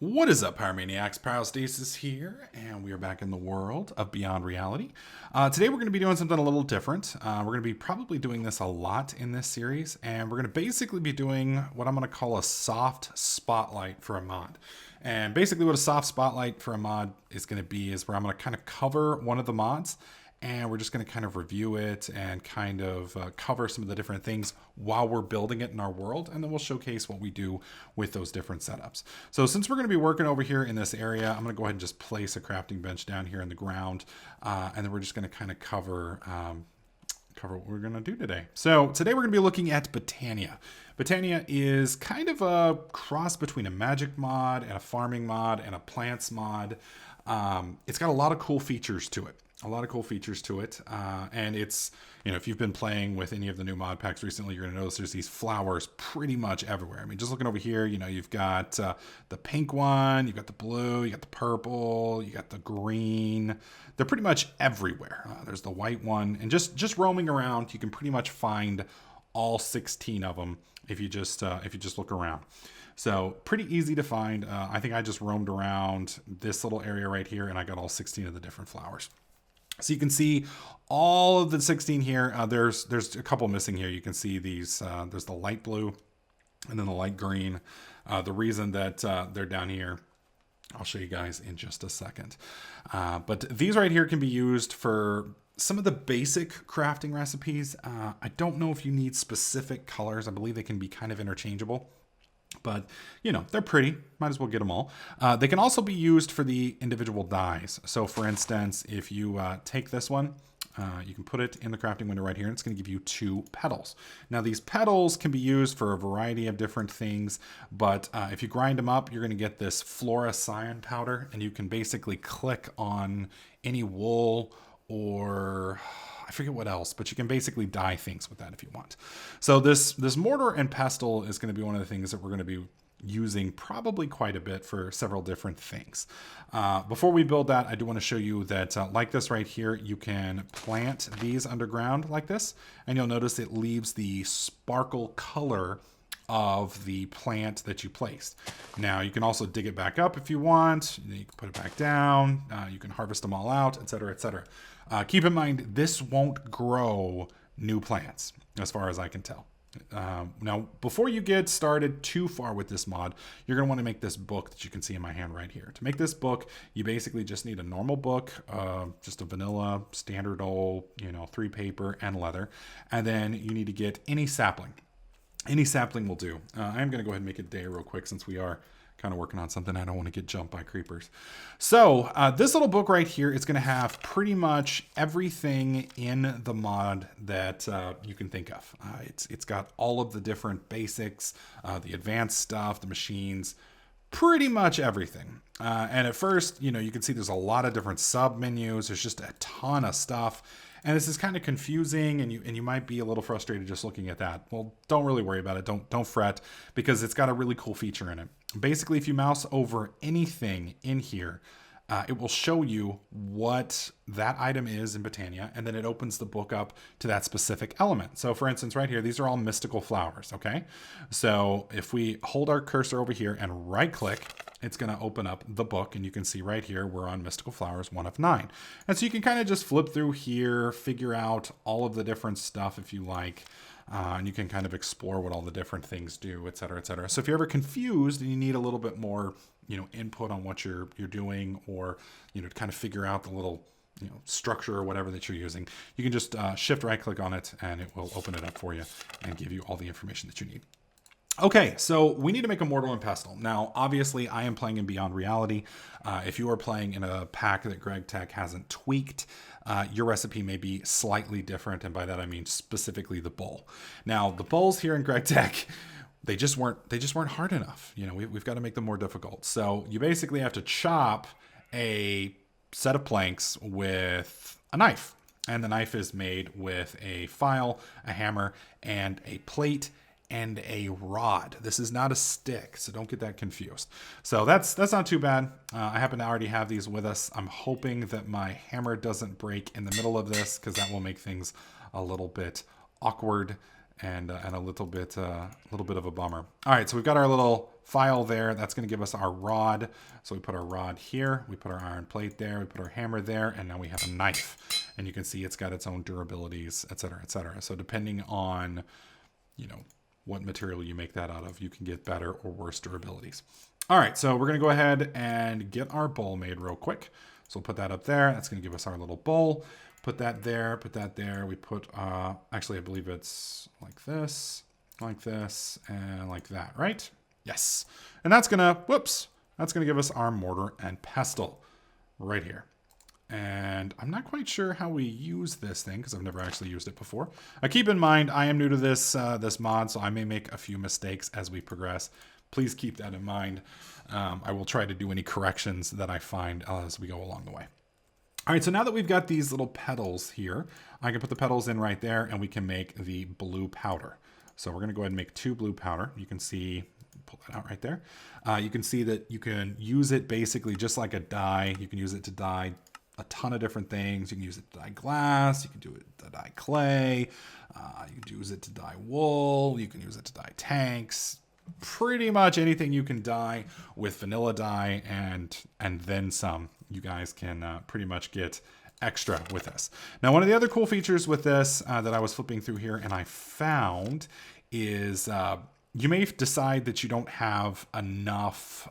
What is up, Pyromaniacs? Pyrostasis here, and we are back in the world of Beyond Reality. Today we're going to be doing something a little different. We're going to be probably doing this a lot in this series, and we're going to basically be doing what I'm going to call a soft spotlight for a mod. And basically what a soft spotlight for a mod is going to be is where I'm going to kind of cover one of the mods, and we're just going to kind of review it and kind of cover some of the different things while we're building it in our world, and then we'll showcase what we do with those different setups. So since we're going to be working over here in this area, I'm going to go ahead and just place a crafting bench down here in the ground, and then we're just going to kind of cover what we're going to do today. So today we're going to be looking at Botania. Botania is kind of a cross between a magic mod and a farming mod and a plants mod. It's got a lot of cool features to it. And it's, if you've been playing with any of the new mod packs recently, you're going to notice there's these flowers pretty much everywhere. I mean, just looking over here, you've got the pink one, you've got the blue, you got the purple, you got the green. They're pretty much everywhere. There's the white one, and just roaming around, you can pretty much find all 16 of them if you just look around. So pretty easy to find. I think I just roamed around this little area right here, and I got all 16 of the different flowers. So you can see all of the 16 here. There's a couple missing here. You can see these. There's the light blue and then the light green. The reason that they're down here, I'll show you guys in just a second. But these right here can be used for some of the basic crafting recipes. I don't know if you need specific colors. I believe they can be kind of interchangeable. But, they're pretty. Might as well get them all. They can also be used for the individual dyes. So, for instance, if you take this one, you can put it in the crafting window right here, and it's going to give you 2 petals. Now, these petals can be used for a variety of different things, but if you grind them up, you're going to get this Flora Cyan powder, and you can basically click on any wool or I forget what else, but you can basically dye things with that if you want. So this mortar and pestle is going to be one of the things that we're going to be using probably quite a bit for several different things. Before we build that, I do want to show you that like this right here, you can plant these underground like this, and you'll notice it leaves the sparkle color of the plant that you placed. Now you can also dig it back up if you want. You can put it back down. You can harvest them all out, etc., etc. Keep in mind, this won't grow new plants, as far as I can tell. Now, before you get started too far with this mod, you're going to want to make this book that you can see in my hand right here. To make this book, you basically just need a normal book, just a vanilla, standard old, 3 paper and leather. And then you need to get any sapling. Any sapling will do. I am going to go ahead and make a day real quick since we are kind of working on something. I don't want to get jumped by creepers. So this little book right here is going to have pretty much everything in the mod that you can think of. It's got all of the different basics, the advanced stuff, the machines, pretty much everything. And at first, you can see there's a lot of different sub menus. There's just a ton of stuff. And this is kind of confusing, and you might be a little frustrated just looking at that. Well, don't really worry about it. Don't fret, because it's got a really cool feature in it. Basically, if you mouse over anything in here, it will show you what that item is in Botania, and then it opens the book up to that specific element. So for instance, right here, these are all mystical flowers, okay? So if we hold our cursor over here and right click, it's going to open up the book, and you can see right here, we're on mystical flowers 1 of 9. And so you can kind of just flip through here, figure out all of the different stuff if you like, and you can kind of explore what all the different things do, et cetera, et cetera. So if you're ever confused and you need a little bit more, input on what you're doing, or, to kind of figure out the little, structure or whatever that you're using, you can just shift right click on it, and it will open it up for you and give you all the information that you need. Okay, so we need to make a mortar and pestle. Now, obviously, I am playing in Beyond Reality. If you are playing in a pack that Greg Tech hasn't tweaked, your recipe may be slightly different, and by that I mean specifically the bowl. Now, the bowls here in Greg Tech, they just weren't hard enough. We've got to make them more difficult. So you basically have to chop a set of planks with a knife, and the knife is made with a file, a hammer, and a plate, and a rod. This is not a stick, so don't get that confused. So that's not too bad. I happen to already have these with us. I'm hoping that my hammer doesn't break in the middle of this, because that will make things a little bit awkward and a little bit of a bummer. All right, so we've got our little file there. That's going to give us our rod. So we put our rod here, we put our iron plate there, we put our hammer there, and now we have a knife. And you can see it's got its own durabilities, etc., etc. So depending on, you know, what material you make that out of, you can get better or worse durabilities. All right, so we're going to go ahead and get our bowl made real quick. So we'll put that up there. That's going to give us our little bowl. Put that there, put that there. We put, actually, I believe it's like this, and like that, right? Yes. And that's going to, that's going to give us our mortar and pestle right here. And I'm not quite sure how we use this thing because I've never actually used it before. Keep in mind, I am new to this this mod, so I may make a few mistakes as we progress. Please keep that in mind. I will try to do any corrections that I find as we go along the way. All right, so now that we've got these little petals here, I can put the petals in right there and we can make the blue powder. So we're gonna go ahead and make 2 blue powder. You can see, pull that out right there. You can see that you can use it basically just like a dye. You can use it to dye a ton of different things. You can use it to dye glass. You can do it to dye clay. You can use it to dye wool. You can use it to dye tanks. Pretty much anything you can dye with vanilla dye and then some. You guys can pretty much get extra with this. Now, one of the other cool features with this that I was flipping through here and I found is you may decide that you don't have enough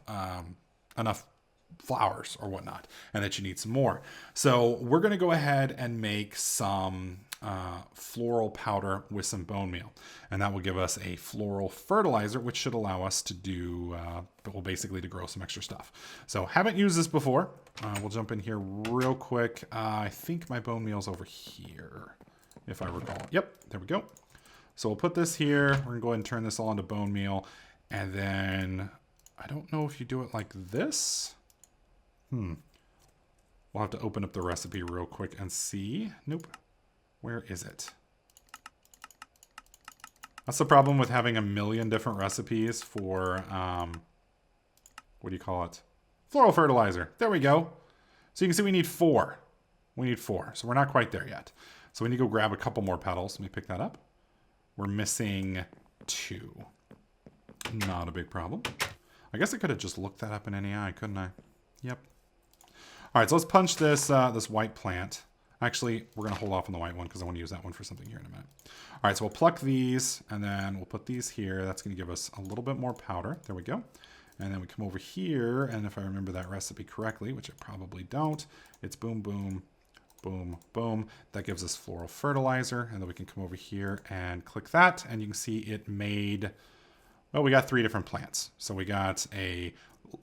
flowers or whatnot and that you need some more. So we're going to go ahead and make some floral powder with some bone meal, and that will give us a floral fertilizer, which should allow us to do well, basically to grow some extra stuff. So haven't used this before. We'll jump in here real quick. I think my bone meal's over here, if I recall. Yep, there we go. So we'll put this here. We're gonna go ahead and turn this all into bone meal, and then I don't know if you do it like this. We'll have to open up the recipe real quick and see. Nope. Where is it? That's the problem with having a million different recipes for, what do you call it? Floral fertilizer. There we go. So you can see we need 4. We need 4. So we're not quite there yet. So we need to go grab a couple more petals. Let me pick that up. We're missing 2. Not a big problem. I guess I could have just looked that up in NAI, couldn't I? Yep. All right, so let's punch this this white plant. Actually, we're going to hold off on the white one because I want to use that one for something here in a minute. All right, so we'll pluck these, and then we'll put these here. That's going to give us a little bit more powder. There we go. And then we come over here, and if I remember that recipe correctly, which I probably don't, it's boom, boom, boom, boom. That gives us floral fertilizer, and then we can come over here and click that, and you can see it made, well, we got 3 different plants. So we got a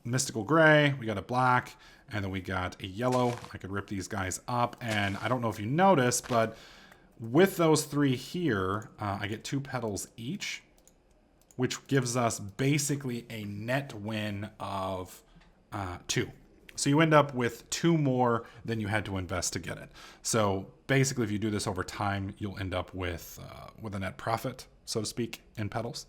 mystical gray, we got a black, and then we got a yellow. I could rip these guys up, and I don't know if you noticed, but with those 3 here, I get 2 petals each, which gives us basically a net win of 2. So you end up with 2 more than you had to invest to get it. So basically, if you do this over time, you'll end up with a net profit, so to speak, in petals.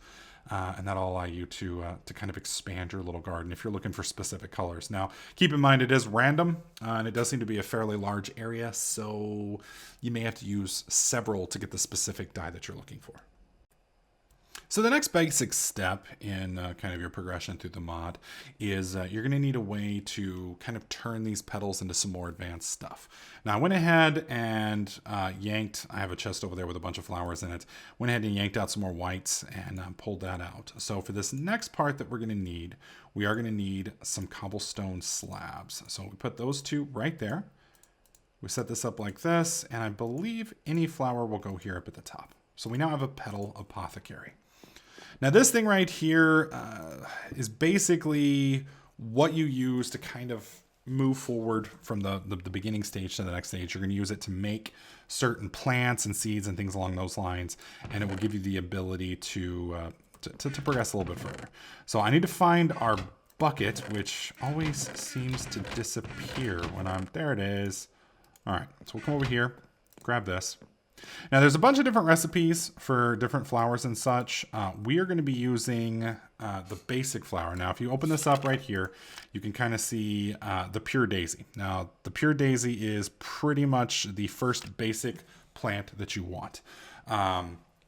And that'll allow you to kind of expand your little garden if you're looking for specific colors. Now, keep in mind it is random, and it does seem to be a fairly large area, so you may have to use several to get the specific dye that you're looking for. So the next basic step in kind of your progression through the mod is you're going to need a way to kind of turn these petals into some more advanced stuff. Now I went ahead and yanked, I have a chest over there with a bunch of flowers in it, went ahead and yanked out some more whites and pulled that out. So for this next part that we're going to need, we are going to need some cobblestone slabs. So we put those 2 right there. We set this up like this, and I believe any flower will go here up at the top. So we now have a petal apothecary. Now this thing right here is basically what you use to kind of move forward from the beginning stage to the next stage. You're going to use it to make certain plants and seeds and things along those lines, and it will give you the ability to progress a little bit further. So I need to find our bucket, which always seems to disappear when I'm, there it is. All right, so we'll come over here, grab this. Now there's a bunch of different recipes for different flowers and such. We are going to be using the basic flower. Now if you open this up right here, you can kind of see the pure daisy. Now the pure daisy is pretty much the first basic plant that you want.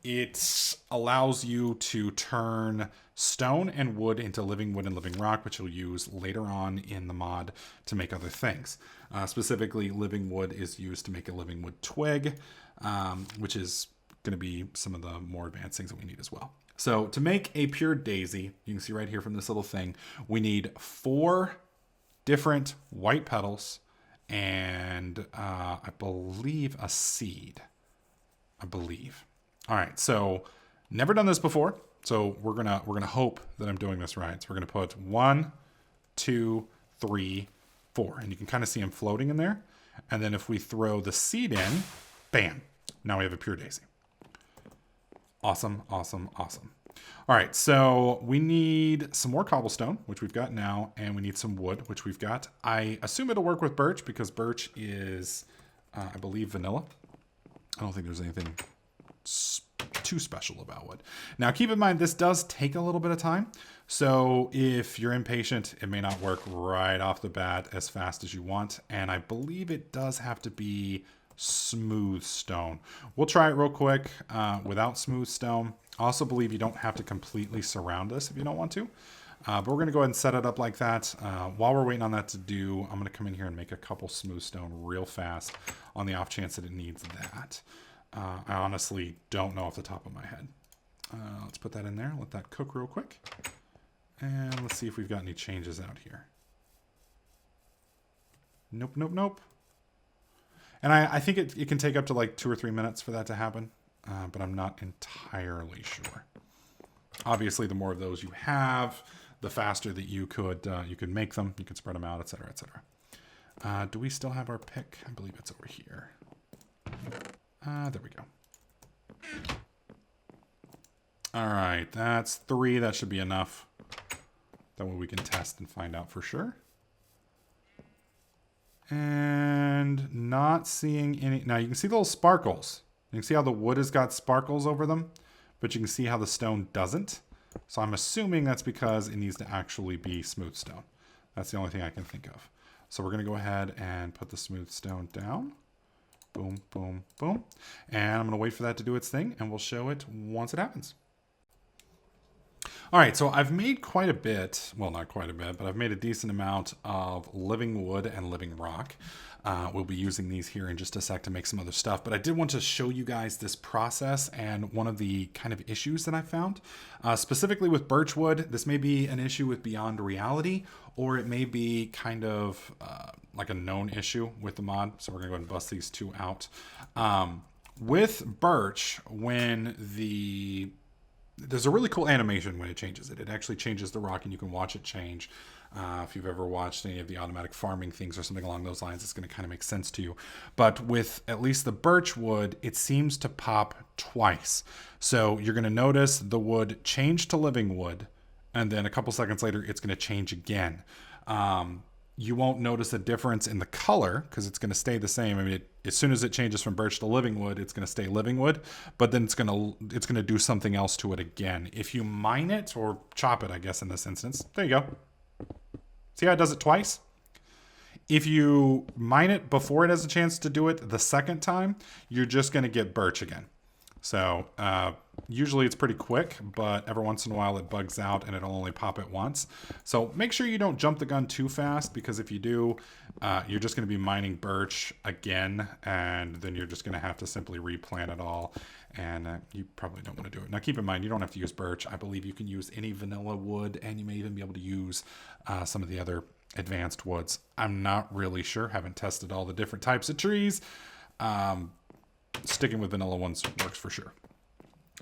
it allows you to turn stone and wood into living wood and living rock, which you'll use later on in the mod to make other things. Specifically, living wood is used to make a living wood twig, which is going to be some of the more advanced things that we need as well. So to make a pure daisy, you can see right here from this little thing, we need 4 different white petals and I believe a seed. I believe. All right, so never done this before, so we're gonna hope that I'm doing this right. So we're gonna put 1, 2, 3, 4, and you can kind of see them floating in there. And then if we throw the seed in, bam! Now we have a pure daisy. Awesome, awesome, awesome. All right, so we need some more cobblestone, which we've got now, and we need some wood, which we've got. I assume it'll work with birch because birch is, I believe, vanilla. I don't think there's anything too special about wood. Now, keep in mind, this does take a little bit of time. So if you're impatient, it may not work right off the bat as fast as you want. And I believe it does have to be smooth stone. We'll try it real quick without smooth stone. I also believe you don't have to completely surround this if you don't want to. But we're going to go ahead and set it up like that. While we're waiting on that to do, I'm going to come in here and make a couple smooth stone real fast on the off chance that it needs that. I honestly don't know off the top of my head. Let's put that in there. Let that cook real quick. And let's see if we've got any changes out here. Nope, nope, nope. And I think it can take up to like 2 or 3 minutes for that to happen. But I'm not entirely sure. Obviously, the more of those you have, the faster that you could make them. You could spread them out, etc., etc. Do we still have our pick? I believe it's over here. There we go. All right, that's 3. That should be enough. That way we can test and find out for sure. And not seeing any. Now you can see the little sparkles. You can see how the wood has got sparkles over them, but you can see how the stone doesn't. So I'm assuming that's because it needs to actually be smooth stone. That's the only thing I can think of. So we're going to go ahead and put the smooth stone down. Boom, boom, boom. And I'm going to wait for that to do its thing, and we'll show it once it happens. All right, so I've made quite a bit, well, not quite a bit, but I've made a decent amount of living wood and living rock. We'll be using these here in just a sec to make some other stuff, but I did want to show you guys this process and one of the kind of issues that I found. Specifically with birchwood, this may be an issue with Beyond Reality, or it may be kind of like a known issue with the mod, so we're gonna go ahead and bust these 2 out. With birch, when there's a really cool animation when it changes it. It actually changes the rock and you can watch it change. If you've ever watched any of the automatic farming things or something along those lines, it's going to kind of make sense to you. But with at least the birch wood, it seems to pop twice. So you're going to notice the wood change to living wood, and then a couple seconds later, it's going to change again. You won't notice a difference in the color because it's going to stay the same. I mean, as soon as it changes from birch to living wood, it's going to stay living wood, but then it's going to do something else to it again. If you mine it or chop it, I guess in this instance, there you go. See how it does it twice? If you mine it before it has a chance to do it the second time, you're just going to get birch again. So usually it's pretty quick, but every once in a while it bugs out and it'll only pop it once. So make sure you don't jump the gun too fast, because if you do, you're just going to be mining birch again, and then you're just going to have to simply replant it all, and you probably don't want to do it. Now keep in mind, you don't have to use birch. I believe you can use any vanilla wood, and you may even be able to use some of the other advanced woods. I'm not really sure. Haven't tested all the different types of trees. Sticking with vanilla ones works for sure.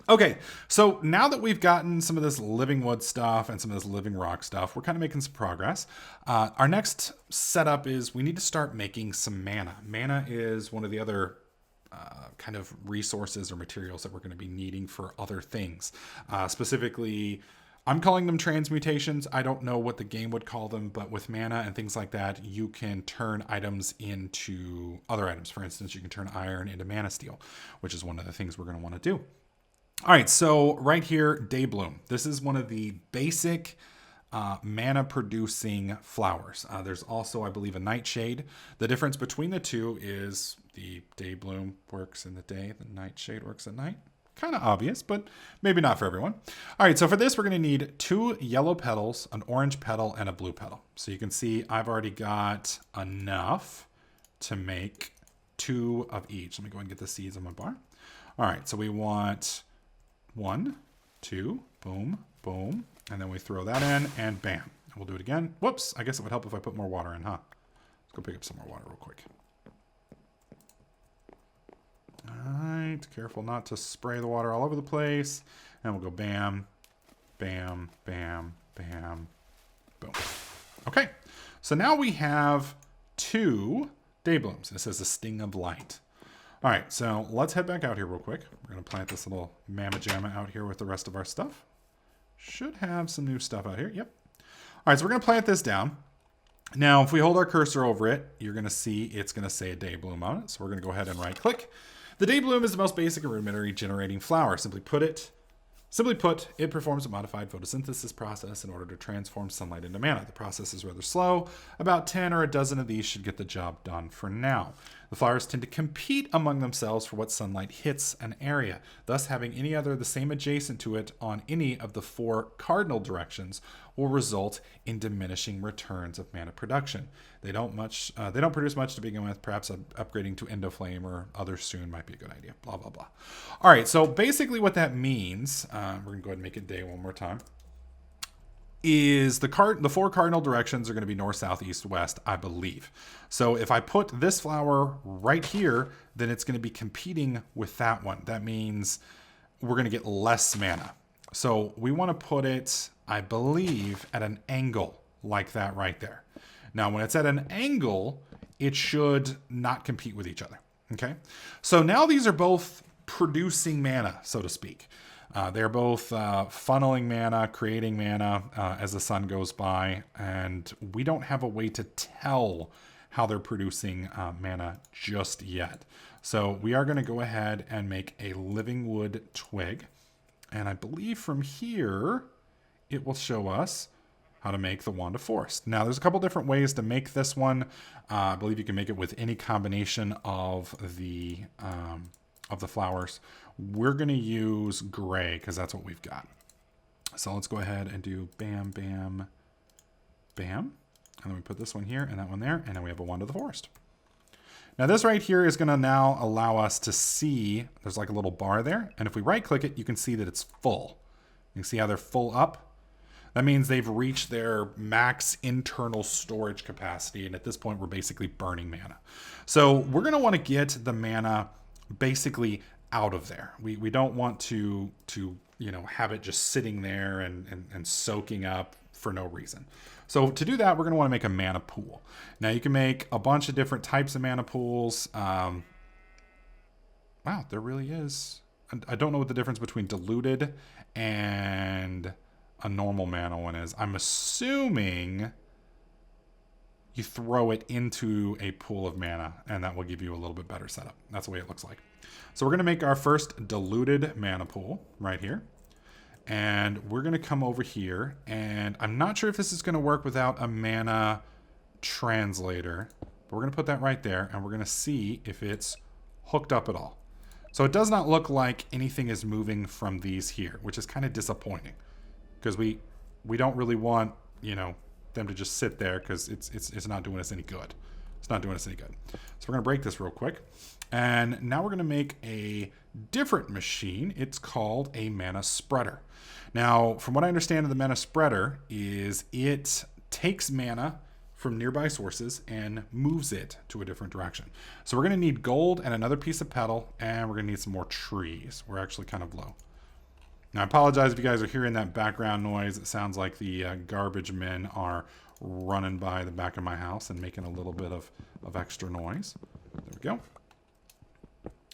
Okay, so now that we've gotten some of this living wood stuff and some of this living rock stuff, we're kind of making some progress. Our next setup is we need to start making some mana. Mana is one of the other kind of resources or materials that we're going to be needing for other things. Specifically, I'm calling them transmutations. I don't know what the game would call them, but with mana and things like that, you can turn items into other items. For instance, you can turn iron into mana steel, which is one of the things we're going to want to do. All right, so right here, Daybloom. This is one of the basic mana producing flowers. There's also, I believe, a nightshade. The difference between the two is the Daybloom works in the day, the nightshade works at night. Kind of obvious, but maybe not for everyone. All right, so for this, we're going to need 2 yellow petals, an orange petal, and a blue petal. So you can see I've already got enough to make 2 of each. Let me go and get the seeds on my bar. All right, so we want 1, 2, boom, boom, and then we throw that in, and bam. And we'll do it again. Whoops, I guess it would help if I put more water in, huh? Let's go pick up some more water real quick. All right, careful not to spray the water all over the place. And we'll go bam, bam, bam, bam, boom. Okay, so now we have 2 day blooms. It says a sting of light. All right, so let's head back out here real quick. We're going to plant this little mamma jamma out here with the rest of our stuff. Should have some new stuff out here. Yep. All right, so we're going to plant this down. Now, if we hold our cursor over it, you're going to see it's going to say a day bloom on it. So we're going to go ahead and right click. The day bloom is the most basic and rudimentary generating flower. Simply put, it performs a modified photosynthesis process in order to transform sunlight into mana. The process is rather slow. About 10 or a dozen of these should get the job done for now. The flowers tend to compete among themselves for what sunlight hits an area, thus having any other the same adjacent to it on any of the 4 cardinal directions will result in diminishing returns of mana production. They don't produce much to begin with. Perhaps upgrading to Endoflame or others soon might be a good idea. Blah, blah, blah. All right, so basically what that means, we're going to go ahead and make it day one more time, is the 4 cardinal directions are going to be north, south, east, west, I believe. So if I put this flower right here, then it's going to be competing with that one. That means we're going to get less mana. So we want to put it, I believe, at an angle like that right there. Now, when it's at an angle, it should not compete with each other. Okay. So now these are both producing mana, so to speak. They're both funneling mana, creating mana as the sun goes by, and we don't have a way to tell how they're producing mana just yet. So we are going to go ahead and make a living wood twig, and I believe from here it will show us how to make the wand of forest. Now, there's a couple different ways to make this one. I believe you can make it with any combination of the flowers. We're going to use gray because that's what we've got. So let's go ahead and do bam, bam, bam. And then we put this one here and that one there, and then we have a wand of the forest. Now this right here is going to now allow us to see, there's like a little bar there, and if we right click it, you can see that it's full. You can see how they're full up. That means they've reached their max internal storage capacity, and at this point we're basically burning mana. So we're going to want to get the mana basically out of there. We don't want to have it just sitting there and soaking up for no reason. So to do that, we're going to want to make a mana pool. Now you can make a bunch of different types of mana pools. Wow, there really is. I don't know what the difference between diluted and a normal mana one is. I'm assuming you throw it into a pool of mana and that will give you a little bit better setup. That's the way it looks like. So we're going to make our first diluted mana pool right here. And we're going to come over here, and I'm not sure if this is going to work without a mana translator, but we're going to put that right there, and we're going to see if it's hooked up at all. So it does not look like anything is moving from these here, which is kind of disappointing because we don't really want, them to just sit there because it's not doing us any good. It's not doing us any good. So we're going to break this real quick. And now we're going to make a different machine. It's called a mana spreader. Now, from what I understand of the mana spreader is it takes mana from nearby sources and moves it to a different direction. So we're going to need gold and another piece of petal, and we're going to need some more trees. We're actually kind of low. Now, I apologize if you guys are hearing that background noise. It sounds like the garbage men are running by the back of my house and making a little bit of extra noise. There we go.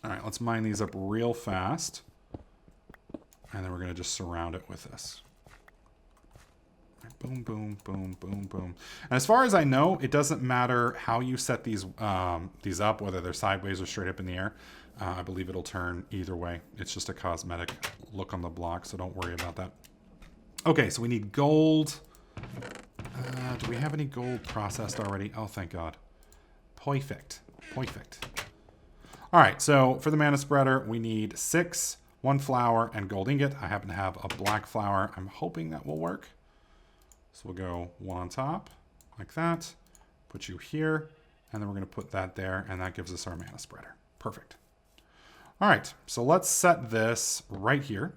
All right, let's mine these up real fast. And then we're going to just surround it with this. Boom, boom, boom, boom, boom. And as far as I know, it doesn't matter how you set these up, whether they're sideways or straight up in the air. I believe it'll turn either way. It's just a cosmetic look on the block, so don't worry about that. Okay, so we need gold. Do we have any gold processed already? Oh, thank God. Perfect. Perfect. All right, so for the mana spreader, we need 6 1 flower and gold ingot. I happen to have a black flower. I'm hoping that will work. So we'll go 1 on top like that. Put you here. And then we're going to put that there. And that gives us our mana spreader. Perfect. All right. So let's set this right here.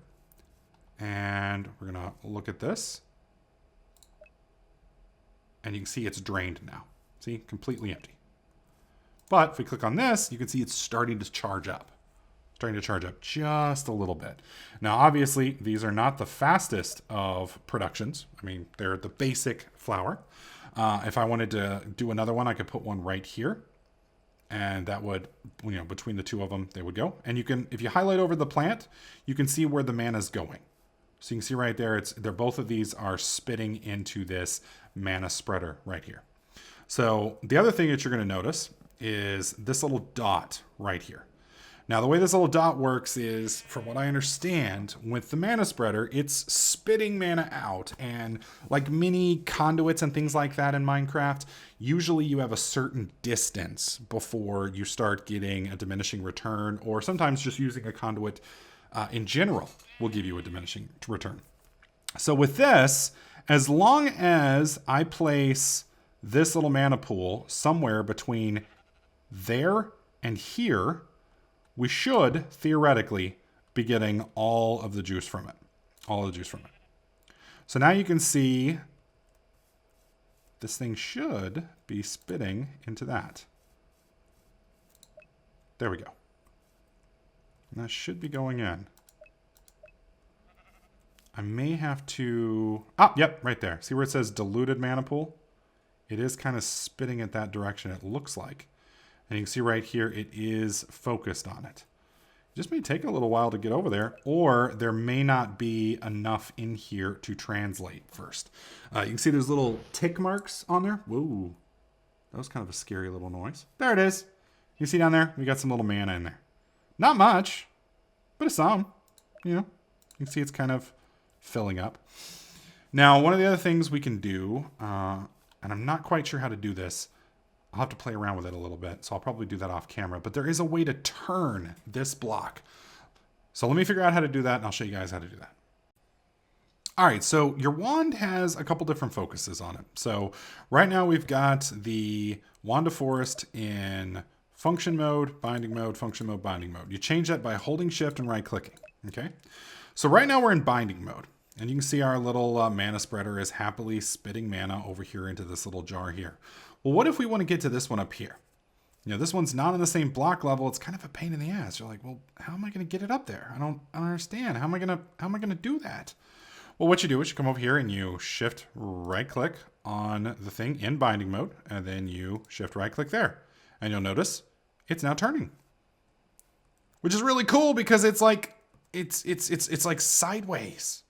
And we're going to look at this. And you can see it's drained now. See, completely empty. But if we click on this, you can see it's starting to charge up. Starting to charge up just a little bit. Now, obviously, these are not the fastest of productions. I mean, they're the basic flower. If I wanted to do another one, I could put one right here. And that would, between the two of them, they would go. And you can, if you highlight over the plant, you can see where the mana is going. So you can see right there, both of these are spitting into this mana spreader right here. So the other thing that you're going to notice is this little dot right here. Now, the way this little dot works is, from what I understand, with the mana spreader, it's spitting mana out. And like mini conduits and things like that in Minecraft, usually you have a certain distance before you start getting a diminishing return, or sometimes just using a conduit in general will give you a diminishing return. So with this, as long as I place this little mana pool somewhere between there and here, we should theoretically be getting all of the juice from it. All of the juice from it. So now you can see this thing should be spitting into that. There we go. And that should be going in. I may have to... yep, right there. See where it says diluted mana pool? It is kind of spitting at that direction, it looks like. And you can see right here, it is focused on it. It just may take a little while to get over there, or there may not be enough in here to translate first. You can see there's little tick marks on there. Whoa, that was kind of a scary little noise. There it is. You see down there, we got some little mana in there. Not much, but it's some. You can see it's kind of filling up. Now, one of the other things we can do, and I'm not quite sure how to do this, I'll have to play around with it a little bit, so I'll probably do that off camera. But there is a way to turn this block. So let me figure out how to do that, and I'll show you guys how to do that. All right, so your wand has a couple different focuses on it. So right now we've got the Wand of Forest in function mode, binding mode, function mode, binding mode. You change that by holding shift and right-clicking, okay? So right now we're in binding mode. And you can see our little mana spreader is happily spitting mana over here into this little jar here. Well, what if we want to get to this one up here? This one's not on the same block level. It's kind of a pain in the ass. You're like, well, how am I going to get it up there? I don't understand. How am I going to do that? Well, what you do is you come over here and you shift right click on the thing in binding mode, and then you shift right click there. And you'll notice it's now turning. Which is really cool because it's like it's like sideways.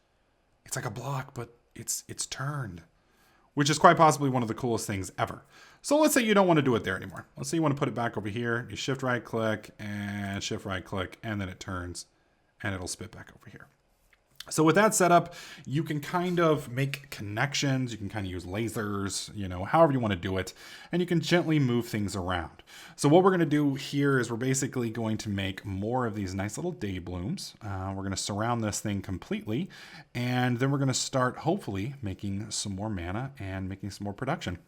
It's like a block, but it's turned, which is quite possibly one of the coolest things ever. So let's say you don't want to do it there anymore. Let's say you want to put it back over here. You shift right click, and then it turns, and it'll spit back over here. So with that setup, you can kind of make connections. You can kind of use lasers, however you want to do it. And you can gently move things around. So what we're going to do here is we're basically going to make more of these nice little day blooms. We're going to surround this thing completely. And then we're going to start, hopefully, making some more mana and making some more production.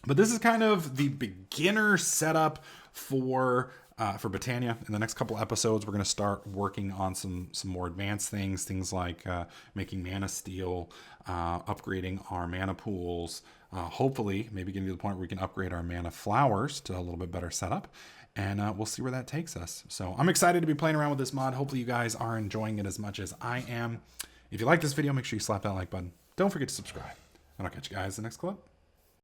But this is kind of the beginner setup for Botania. In the next couple episodes, we're going to start working on some more advanced things like making mana steel, upgrading our mana pools, hopefully maybe getting to the point where we can upgrade our mana flowers to a little bit better setup, and we'll see where that takes us. So I'm excited to be playing around with this mod. Hopefully you guys are enjoying it as much as I am. If you like this video, make sure you slap that like button. Don't forget to subscribe, and I'll catch you guys in the next clip.